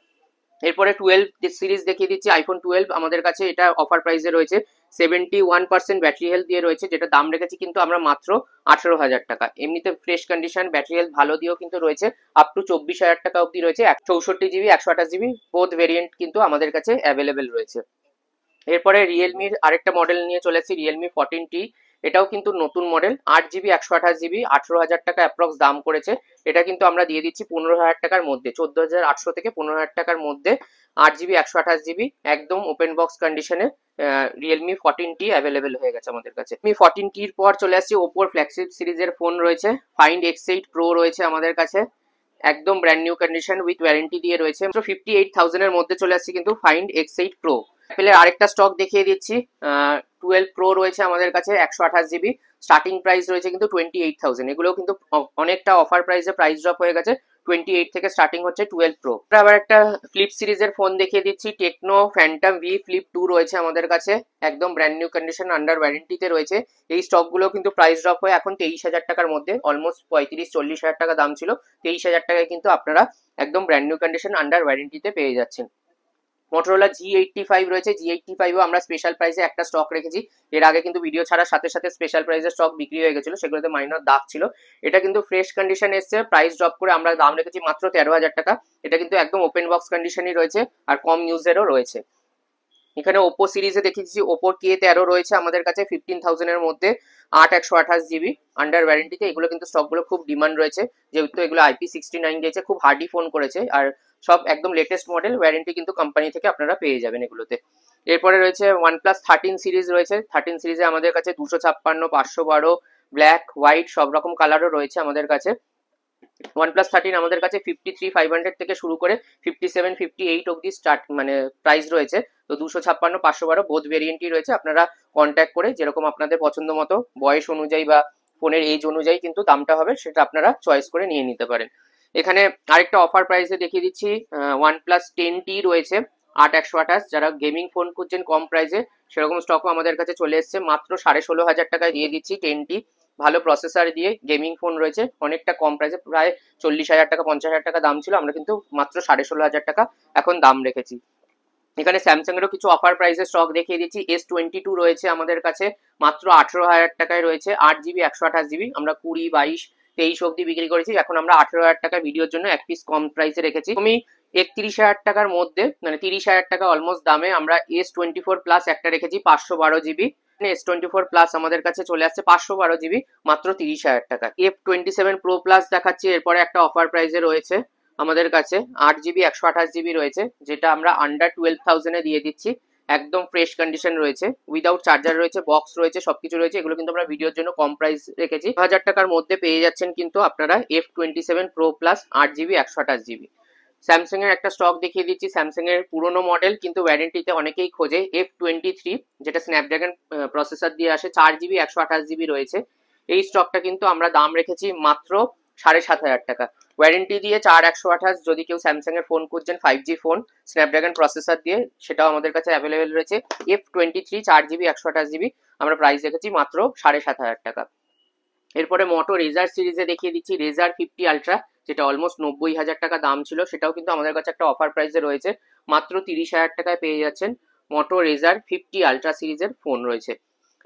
Speaker 1: এরপরে 12 সিরিজ দেখিয়ে দিচ্ছি, আইফোন 12 আমাদের কাছে এটা অফার প্রাইসে রয়েছে, 71% ব্যাটারি হেলথ দিয়ে রয়েছে, যেটা দাম রেখেছি কিন্তু আমরা মাত্র 18,000 টাকা। এমনিতে ফ্রেশ কন্ডিশন ব্যাটারি হেলথ ভালো দিয়েও কিন্তু রয়েছে, আপ টু 24,000 টাকা অব্দি রয়েছে। 64 জিবি 128 জিবি বোথ ভেরিয়েন্ট কিন্তু আমাদের কাছে অ্যাভেলেবেল রয়েছে। এরপরে রিয়েলমির আরেকটা মডেল নিয়ে চলে এসেছি, রিয়েলমি 14T। এটাও কিন্তু নতুন মডেল, 8 জিবি 128 জিবি, 18,000 টাকা অ্যাপ্রক্স দাম করেছে। এটা কিন্তু আমরা দিয়ে দিচ্ছি 15,000 টাকার মধ্যে, 14,800 থেকে 15,000 টাকার মধ্যে 8 জিবি 128 জিবি একদম ওপেন বক্স কন্ডিশনে রিয়েলমি 14T অ্যাভেলেবেল হয়ে গেছে আমাদের কাছে। রিয়েলমি 14Tর পর চলে আসছি ওপোর ফ্ল্যাগশিপ সিরিজের ফোন রয়েছে, ফাইন্ড X8 প্রো রয়েছে আমাদের কাছে, একদম brand new condition with warranty দিয়ে রয়েছে। 58,000 এর মধ্যে চলে আসছে কিন্তু ফাইন্ড X8 প্রো। অ্যাপেলের আরেকটা স্টক দেখিয়ে দিচ্ছি, 12 প্রো রয়েছে আমাদের কাছে 128 জিবি, স্টার্টিং প্রাইস রয়েছে কিন্তু 28,000। এগুলো কিন্তু অনেকটা অফার প্রাইসে প্রাইস ড্রপ হয়ে গেছে, 28 থেকে স্টার্টিং হচ্ছে 12 প্রো। আবার একটা ফ্লিপ সিরিজের ফোন দেখিয়ে দিচ্ছি, টেকনো ফ্যান্টম ভি ফ্লিপ 2 রয়েছে আমাদের কাছে, একদম ব্র্যান্ড নিউ কন্ডিশন আন্ডার ওয়ারেন্টিতে রয়েছে। এই স্টকগুলো কিন্তু প্রাইস ড্রপ হয়ে এখন 23,000 টাকার মধ্যে, অলমোস্ট 35-40,000 টাকা দাম ছিল, 23,000 টাকায় কিন্তু আপনারা একদম ব্র্যান্ড নিউ কন্ডিশন আন্ডার ওয়ারেন্টিতে পেয়ে যাচ্ছেন। মোটরোলা G85 রয়েছে, G85ও আমরা স্পেশাল প্রাইসে একটা স্টক রেখেছি। এর আগে কিন্তু ভিডিও ছাড়ার সাথে সাথে স্পেশাল প্রাইসে স্টক বিক্রি হয়ে গেছিল, সেগুলোতে মাইনর দাগ ছিল। এটা কিন্তু ফ্রেশ কন্ডিশন এসছে, প্রাইস ড্রপ করে আমরা দাম রেখেছি মাত্র 13,000 টাকা। এটা কিন্তু একদম ওপেন বক্স কন্ডিশনই রয়েছে আর কম ইউজেরও রয়েছে। এখানে ওপো সিরিজে দেখিয়েছি, ওপো K13 রয়েছে আমাদের কাছে 15,000 এর মধ্যে, 8/128 জিবি আন্ডার ওয়ারেন্টিতে। এগুলো কিন্তু স্টকগুলো খুব ডিমান্ড রয়েছে, যেহেতু এগুলো IP69 দিয়েছে, খুব হার্ডি ফোন করেছে, আর সব একদম লেটেস্ট মডেল, ওয়ারেন্টি কিন্তু কোম্পানি থেকে আপনারা পেয়ে যাবেন এগুলোতে। এরপরে রয়েছে OnePlus 13 সিরিজ রয়েছে, 13 সিরিজে আমাদের কাছে 256, 512, ব্ল্যাক, হোয়াইট সব রকম কালারও রয়েছে আমাদের কাছে। OnePlus 13 আমাদের কাছে 53,500 থেকে শুরু করে 57-58 অব্দি স্টার্ট মানে প্রাইস রয়েছে। তো 256, 512 বোথ ভেরিয়েন্টই রয়েছে, আপনারা কন্ট্যাক্ট করে যেরকম আপনাদের পছন্দ মতো বয়স অনুযায়ী বা ফোনের এজ অনুযায়ী কিন্তু দামটা হবে, সেটা আপনারা চয়েস করে নিয়ে নিতে পারেন। এখানে আরেকটা অফার প্রাইসে দেখিয়ে দিচ্ছি, OnePlus 10T রয়েছে 8/128। যারা গেমিং ফোন খুঁজছেন কম প্রাইসে, সেরকম স্টকও আমাদের কাছে চলে এসছে, মাত্র 16,500 টাকায় দিয়ে দিচ্ছি 10T। ভালো প্রসেসর দিয়ে গেমিং ফোন রয়েছে, অনেকটা কম প্রাইসে, প্রায় 40,000 টাকা 50,000 টাকা দাম ছিল, আমরা কিন্তু মাত্র 16,500 টাকা এখন দাম রেখেছি। এখানে স্যামসাং এরও কিছু অফার প্রাইসে স্টক দেখিয়ে দিচ্ছি, S22 রয়েছে আমাদের কাছে, মাত্র 18,000 টাকায় রয়েছে, 8 জিবি 128 জিবি। আমরা 20, 22, 23 অব্দি বিক্রি করেছি, এখন আমরা 18,000 টাকা ভিডিওর জন্য এক পিস কম প্রাইসে রেখেছি। তুমি 31,000 টাকার মধ্যে মানে 30,000 টাকা অলমোস্ট দামে আমরা S24 প্লাস একটা রেখেছি 512 জিবি। S24 প্লাস আমাদের কাছে চলে আসছে 512 জিবি মাত্র 30,000 টাকা। F27 প্রো প্লাস দেখাচ্ছি, এরপরে একটা অফার প্রাইসে রয়েছে আমাদের কাছে, 8 জিবি 128 জিবি রয়েছে, যেটা আমরা আন্ডার 12,000 দিয়ে দিচ্ছি, একদম ফ্রেশ কন্ডিশন রয়েছে, উইদাউট চার্জার রয়েছে, বক্স রয়েছে, সবকিছু রয়েছে। এগুলো কিন্তু আমরা ভিডিওর জন্য কম প্রাইস রেখেছি, 1,000 টাকার মধ্যে পেয়ে যাচ্ছেন কিন্তু আপনারা F27 pro plus 8 GB 128 GB. Samsung এর একটা স্টক দেখিয়ে দিচ্ছি, স্যামসাং এর পুরোনো মডেল কিন্তু ওয়ারেন্টিতে অনেকেই খোঁজে, F23, যেটা স্ন্যাপড্রাগন প্রসেসর দিয়ে আসে, 4 জিবি 128 জিবি রয়েছে। এই স্টকটা কিন্তু আমরা দাম রেখেছি মাত্র 7,500 টাকা, ওয়ারেন্টি দিয়ে 4/128। যদি কেউ স্যামসাং এর ফোন খুঁজছেন 5G ফোন স্ন্যাপড্রাগন প্রসেসর দিয়ে, সেটাও আমাদের কাছে অ্যাভেলেবেল রয়েছে। F23 4 জিবি 128 জিবি আমরা প্রাইস রেখেছি মাত্র 7,500 টাকা। এরপরে মোটো রেজার সিরিজে দেখিয়ে দিচ্ছি, রেজার 50 আলট্রা, যেটা অলমোস্ট 90,000 টাকা দাম ছিল, সেটাও কিন্তু আমাদের কাছে একটা অফার প্রাইসে রয়েছে, মাত্র 30,000 টাকায় পেয়ে যাচ্ছেন। মোটো রেজার 50 আলট্রা সিরিজের ফোন রয়েছে।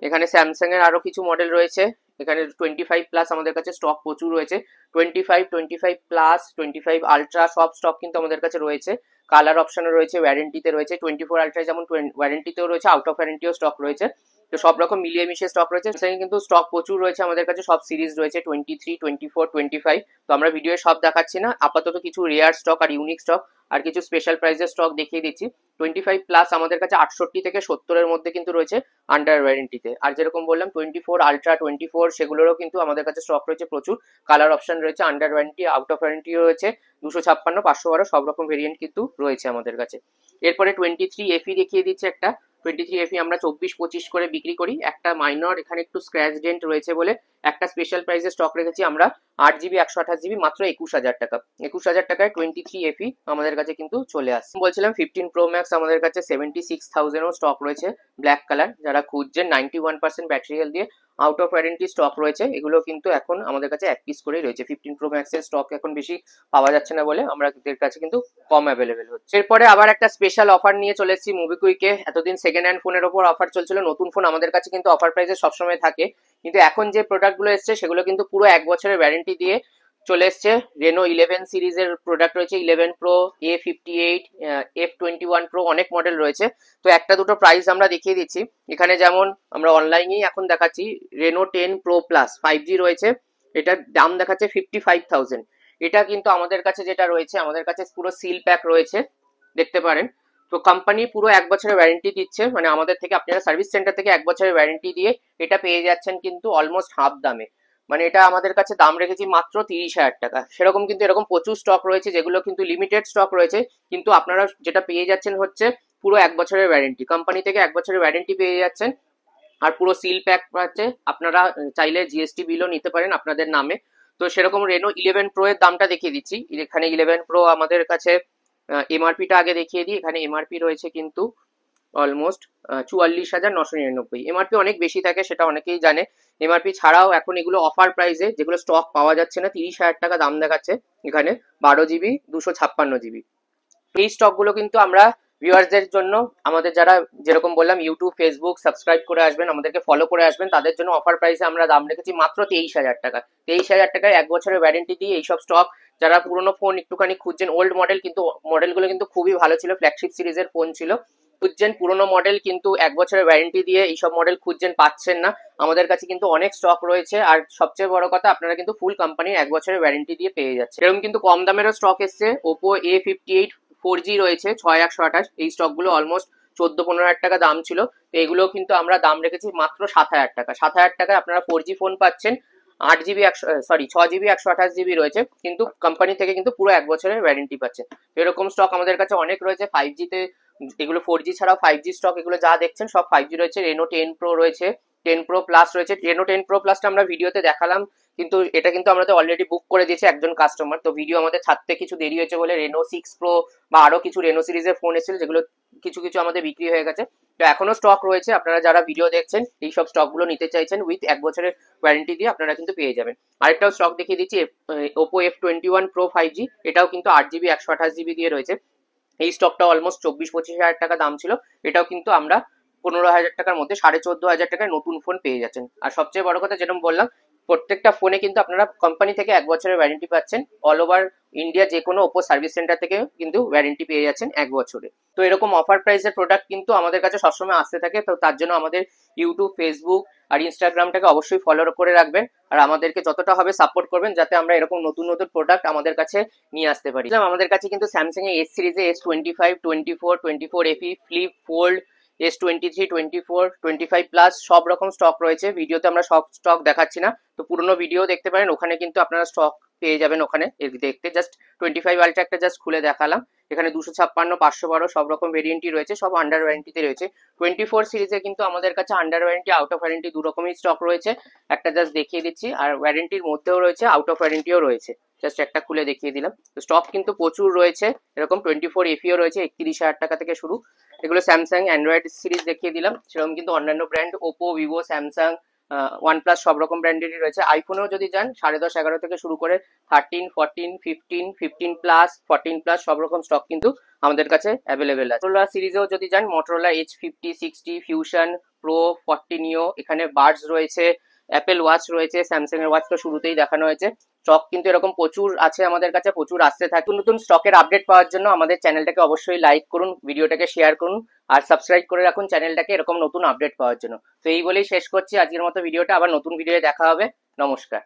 Speaker 1: এখানে স্যামসাং এর আরো কিছু মডেল রয়েছে, এখানে 25 প্লাস আমাদের কাছে স্টক প্রচুর রয়েছে, 25 প্লাস 25 আলট্রা সব স্টক কিন্তু আমাদের কাছে রয়েছে, কালার অপশনে রয়েছে, ওয়ারেন্টিতে রয়েছে। 24 আলট্রা যেমন ওয়ারেন্টিতেও রয়েছে, আউট অফ ওয়ারেন্টিও স্টক রয়েছে, তো সব রকম মিলিয়ে মিশিয়ে স্টক রয়েছে। সেখানে কিন্তু স্টক প্রচুর রয়েছে আমাদের কাছে, সব সিরিজ রয়েছে 23, 24, 25। তো আমরা ভিডিওয়ে সব দেখাচ্ছি না, আপাতত কিছু রেয়ার স্টক আর ইউনিক স্টক আর কিছু স্পেশাল প্রাইসের স্টক দেখিয়ে দিচ্ছি। 25 প্লাস আমাদের কাছে 68 থেকে 70 এর মধ্যে কিন্তু রয়েছে আন্ডার ওয়ারেন্টিতে। আর যেরকম বললাম 24 আলট্রা 24 সেগুলোরও কিন্তু আমাদের কাছে স্টক রয়েছে প্রচুর, কালার অপশন রয়েছে, আন্ডার ওয়ারেন্টি আউট অফ ওয়ারেন্টিও রয়েছে, 256, 512 সব রকম ভেরিয়েন্ট কিন্তু রয়েছে আমাদের কাছে। এরপরে 23 FE দেখিয়ে দিচ্ছে একটা, 23 FE আমরা 24-25 করে বিক্রি করি, একটা মাইনর এখানে একটু স্ক্র্যাচ ডেন্ট রয়েছে বলে একটা স্পেশাল প্রাইসে স্টক রেখেছি আমরা 8 জিবি 128 জিবি মাত্র 21,000 টাকা। 21,000 টাকায় 23 FE আমাদের কাছে কিন্তু চলে আসছে। বলছিলাম 15 প্রো ম্যাক্স আমাদের কাছে 76,000 স্টক রয়েছে ব্ল্যাক কালার, যারা খুঁজছেন 91% ব্যাটারি হেলথ দিয়ে আউট অফ ওয়ারেন্টি স্টক রয়েছে, এগুলো কিন্তু এখন আমাদের কাছে এক পিস করেই রয়েছে। 15 প্রো ম্যাক্সের স্টক এখন বেশি পাওয়া যাচ্ছে না বলে আমাদের কাছে কিন্তু কম অ্যাভেলেবেল হচ্ছে। এরপরে আবার একটা স্পেশাল অফার নিয়ে চলে এসেছি মোবিকুইকে। এতদিন সেকেন্ড হ্যান্ড ফোনের ওপর অফার চলছিল, নতুন ফোন আমাদের কাছে কিন্তু অফার প্রাইসে সবসময় থাকে, কিন্তু এখন যে প্রোডাক্টগুলো এসছে সেগুলো কিন্তু পুরো 1 বছরের ওয়ারেন্টি দিয়ে চলে এসছে। রেনো 11 সিরিজের প্রোডাক্ট রয়েছে, 11 প্রো, A58, F21 প্রো, অনেক মডেল রয়েছে। তো একটা দুটো প্রাইস আমরা দেখিয়ে দিচ্ছি এখানে, যেমন আমরা অনলাইনেই এখন দেখাচ্ছি। রেনো 10 প্রো প্লাস 5G রয়েছে, এটার দাম দেখাচ্ছে 55,000। এটা কিন্তু আমাদের কাছে যেটা রয়েছে, আমাদের কাছে পুরো সিল প্যাক রয়েছে, দেখতে পারেন। তো কোম্পানি পুরো 1 বছরের ওয়ারেন্টি দিচ্ছে, মানে আমাদের থেকে আপনারা সার্ভিস সেন্টার থেকে 1 বছরের ওয়ারেন্টি দিয়ে এটা পেয়ে যাচ্ছেন কিন্তু অলমোস্ট হাফ দামে। মানে এটা আমাদের কাছে দাম রেখেছি মাত্র 30,000 টাকা। সেরকম কিন্তু এরকম প্রচুর স্টক রয়েছে যেগুলো কিন্তু লিমিটেড স্টক রয়েছে, কিন্তু আপনারা যেটা পেয়ে যাচ্ছেন হচ্ছে পুরো 1 বছরের ওয়ারেন্টি, কোম্পানি থেকে 1 বছরের ওয়ারেন্টি পেয়ে যাচ্ছেন। আর পুরো সিল প্যাক আছে, আপনারা চাইলে জিএসটি বিলও নিতে পারেন আপনাদের নামে। তো সেরকম রেনো 11 প্রো এর দামটা দেখিয়ে দিচ্ছি। এখানে 11 প্রো আমাদের কাছে এমআরপিটা আগে দেখিয়ে দিই। এখানে এমআরপি রয়েছে কিন্তু অলমোস্ট 44,999। এমআরপি অনেক বেশি থাকে, সেটা অনেকেই জানে। এমআরপি ছাড়াও এখন এগুলো অফার প্রাইসে, যেগুলো স্টক পাওয়া যাচ্ছে না, 30,000 টাকা দাম দেখাচ্ছে এখানে 12GB 256GB। এই স্টকগুলো কিন্তু আমরা ভিউয়ার্সদের জন্য, আমাদের যারা যেরকম বললাম ইউটিউব ফেসবুক সাবস্ক্রাইব করে আসবেন, আমাদেরকে ফলো করে আসবেন, তাদের জন্য অফার প্রাইসে আমরা দাম রেখেছি মাত্র 23,000 টাকা। 23,000 টাকায় 1 বছরের ওয়ারেন্টি দিয়ে এইসব স্টক, যারা পুরোনো ফোন একটুখানি খুঁজছেন, ওল্ড মডেল, কিন্তু মডেলগুলো কিন্তু খুবই ভালো ছিল, ফ্ল্যাগশিপ সিরিজের ফোন ছিল, খুঁজছেন পুরোনো মডেল কিন্তু 1 বছরের ওয়ারেন্টি দিয়ে এইসব মডেল খুঁজছেন, পাচ্ছেন না, আমাদের কাছে কিন্তু অনেক স্টক রয়েছে। আর সবচেয়ে বড় কথা, আপনারা কিন্তু ফুল কোম্পানির 1 বছরের ওয়ারেন্টি দিয়ে পেয়ে যাচ্ছে। এরকম কিন্তু কম দামেরও স্টক এসছে। ওপো A58 4G রয়েছে 6128, এই স্টকগুলো অলমোস্ট 14-15,000 টাকা দাম ছিল, তো এগুলো কিন্তু আমরা দাম রেখেছি মাত্র 7,000 টাকা। 7,000 টাকায় আপনারা 4G ফোন পাচ্ছেন, 8GB 6GB 128GB রয়েছে, কিন্তু কোম্পানি থেকে কিন্তু পুরো 1 বছরের ওয়ারেন্টি পাচ্ছেন। এরকম স্টক আমাদের কাছে অনেক রয়েছে। 5G তে এগুলো 4G ছাড়াও 5G স্টক, এগুলো যা দেখছেন সব 5G রয়েছে। রেনো 10 প্রো রয়েছে, 10 প্রো প্লাস রয়েছে। রেনো 10 প্রো প্লাসটা আমরা ভিডিওতে দেখালাম, কিন্তু এটা কিন্তু আমাদের অলরেডি বুক করে দিয়েছে একজন কাস্টমার, তো ভিডিও আমাদের ছাড়তে কিছু দেরি হয়েছে বলে রেনো 6 প্রো বা আরো কিছু রেনো সিরিজের ফোন এসেছিল, যেগুলো কিছু কিছু আমাদের বিক্রি হয়ে গেছে। তো এখনো স্টক রয়েছে, আপনারা যারা ভিডিও দেখছেন এই সব স্টকগুলো নিতে চাইছেন উইথ 1 বছরের ওয়ারেন্টি দিয়ে আপনারা কিন্তু পেয়ে যাবেন। আরেকটাও স্টক দেখিয়ে দিচ্ছি, ওপো F21 প্রো 5G, এটাও কিন্তু 8GB 128GB দিয়ে রয়েছে। এই স্টকটা অলমোস্ট 24-25,000 টাকা দাম ছিল, এটাও কিন্তু আমরা 15,000 টাকার মধ্যে 14,500 টাকায় নতুন ফোন পেয়ে যাচ্ছেন। আর সবচেয়ে বড় কথা, যেরকম বললাম, প্রত্যেকটা ফোনে কিন্তু আপনারা কোম্পানি থেকে 1 বছরের ওয়ারেন্টি পাচ্ছেন। অল ওভার ইন্ডিয়া যে কোনো ওপো সার্ভিস সেন্টার থেকে কিন্তু ওয়ারেন্টি পেয়ে যাচ্ছেন 1 বছরে। তো এরকম অফার প্রাইসের প্রোডাক্ট কিন্তু আমাদের কাছে সবসময় আসতে থাকে, তো তার জন্য আমাদের ইউটিউব, ফেসবুক আর ইনস্টাগ্রামটাকে অবশ্যই ফলো করে রাখবেন, আর আমাদেরকে যতটা হবে সাপোর্ট করবেন, যাতে আমরা এরকম নতুন নতুন প্রোডাক্ট আমাদের কাছে নিয়ে আসতে পারি। আমাদের কাছে কিন্তু স্যামসাং এর এস সিরিজে S25, 24, 24 FE, flip, fold, S23, 24, 25 plus সব রকম স্টক রয়েছে। ভিডিওতে আমরা সব স্টক দেখাচ্ছি না, তো পুরোনো ভিডিও দেখতে পারেন, ওখানে কিন্তু আপনারা স্টক পেয়ে যাবেন। ওখানে দেখতে জাস্ট 25 আলট্রা একটা জাস্ট খুলে দেখালাম। এখানে 256, 512 সব রকম ভেরিয়েন্টই রয়েছে, সব আন্ডার ওয়ারেন্টিতে রয়েছে। 24 সিরিজে কিন্তু আমাদের কাছে under warranty, out of warranty দু রকমই স্টক রয়েছে, একটা জাস্ট দেখিয়ে দিচ্ছি। আর ওয়ারেন্টির মধ্যেও রয়েছে, আউট অফ ওয়ারেন্টিও রয়েছে, জাস্ট একটা খুলে দেখিয়ে দিলাম। তো স্টক কিন্তু প্রচুর রয়েছে। এরকম 24 FEও রয়েছে 31,000 টাকা থেকে শুরু। এগুলো স্যামসাং অ্যান্ড্রয়েড সিরিজ দেখিয়ে দিলাম, সেরকম কিন্তু অন্যান্য brand Oppo, Vivo, Samsung, OnePlus সব রকম ব্র্যান্ডেরই রয়েছে। আইফোনেও যদি যান 10.5, 11 থেকে শুরু করে 13, 14, 15, 15 প্লাস, 14 প্লাস সব রকম স্টক কিন্তু আমাদের কাছে অ্যাভেলেবেল আছে। মোটরোলা সিরিজেও যদি যান, মোটরোলা H50, 60, ফিউশন প্রো, 40 নিও, এখানে বাডস রয়েছে, অ্যাপেল ওয়াচ রয়েছে, স্যামসাং এর ওয়াচ তো শুরুতেই দেখানো হয়েছে। স্টক কিন্তু এরকম প্রচুর আছে আমাদের কাছে, প্রচুর আসতে থাকে। নতুন স্টকের আপডেট পাওয়ার জন্য আমাদের চ্যানেলটাকে অবশ্যই লাইক করুন, ভিডিওটাকে শেয়ার করুন, আর সাবস্ক্রাইব করে রাখুন চ্যানেলটাকে এরকম নতুন আপডেট পাওয়ার জন্য। তো এই বলেই শেষ করছি আজকের মতো ভিডিওটা, আবার নতুন ভিডিও দেখা হবে। নমস্কার।